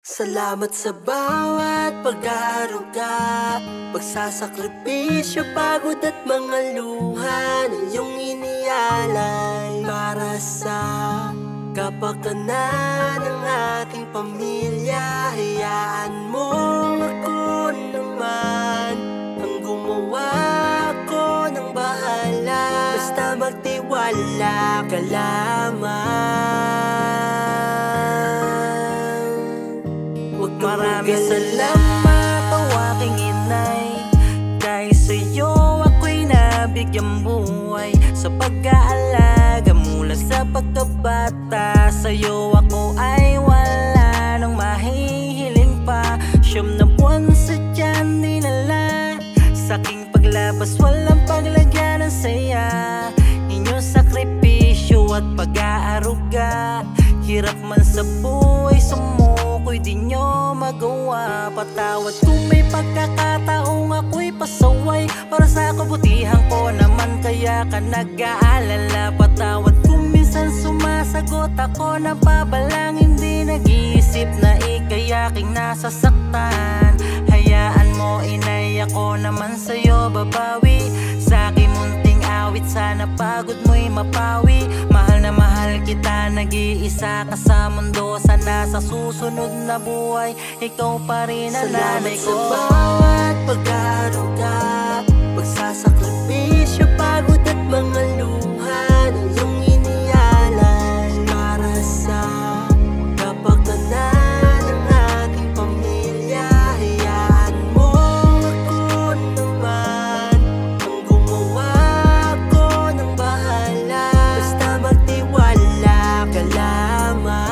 Salamat sa bawat pag-aaruga, pagsasakripisyo, pagod at mga luha na iyong inialay para sa kapakanan ng ating pamilya. Hayaan mo ako naman ang gumawa, ako ng bahala, basta magtiwala ka lamang. Maraming salamat o aking inay, dahil sa'yo ako'y nabigyang buhay. Sa pag-aalaga mula sa pagkabata, sa'yo ako ay wala nang mahihiling pa. Siyam na buwan sa tiyan dinala, sa aking paglabas walang paglagyan ng saya. Inyong sakripisyo at pag-aaruga, hirap man sa buhay sumuko'y di nyo magawa. Patawad kung may pagkakataong ako'y pasaway, para sa kabutihan ko naman kaya ka nag-aalala. Patawad kung minsan sumasagot ako ng pabalang, hindi nag-iisip na ika'y aking nasasaktan. Hayaan mo inay, ako naman sa'yo babawi, sa aking munting awit sana pagod mo'y mapawi. Mahal na mahal kita, nag-iisa ka sa mundo, sana sa susunod na buhay ikaw pa rin ang nanay ko. Salamat sa bawat pag-aaruga, pagsasakripisyo, pagod at mga luha na iyong inialay para sa kapakanan ng ating pamilya. Hayaan mo ako naman ang gumawa, ako ng bahala, basta magtiwala ka lamang.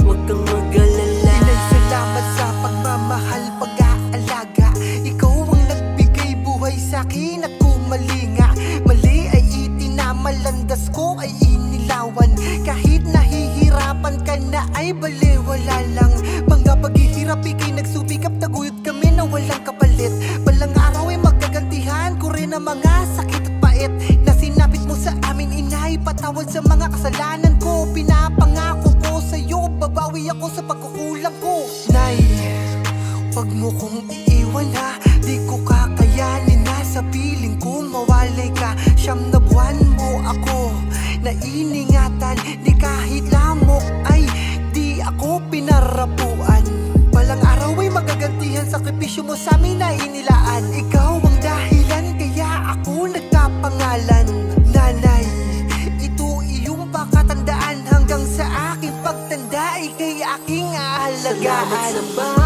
Huwag kang mag-alala. Inay, salamat sa pagmamahal, pag-aalaga. Ikaw ang nagbigay buhay sa'kin at kumalinga. Mali ay itinamalandas ko ay inilawan. Kahit nahihirapan ka na ay baliwala lang. Mga paghihirap ika'y nagsubikap, taguyod kami na walang kapalit. Balang araw ay magkagantihan ko rin ang mga sakit at pait na sinapit mo sa amin inay. Patawad sa mga kasalanan ko, pinapangako ko sa'yo, babawi ako sa pagkukulang ko. Nay, wag mo kong iiwan ha, di ko kakayanin na sa piling ko mawalay ka. Siyam na buwan mo ako na iningatan, di kahit lamok ay di ako pinarapuan. Balang araw ay magagantihan, sakripisyo mo sa amin na inilaan. Ikaw ang dahilan kaya ako nagkapangalan. Nanay, ito iyong pakatandaan, hanggang sa aking pagtanda ika'y aking aalagaan. Salamat sa bawat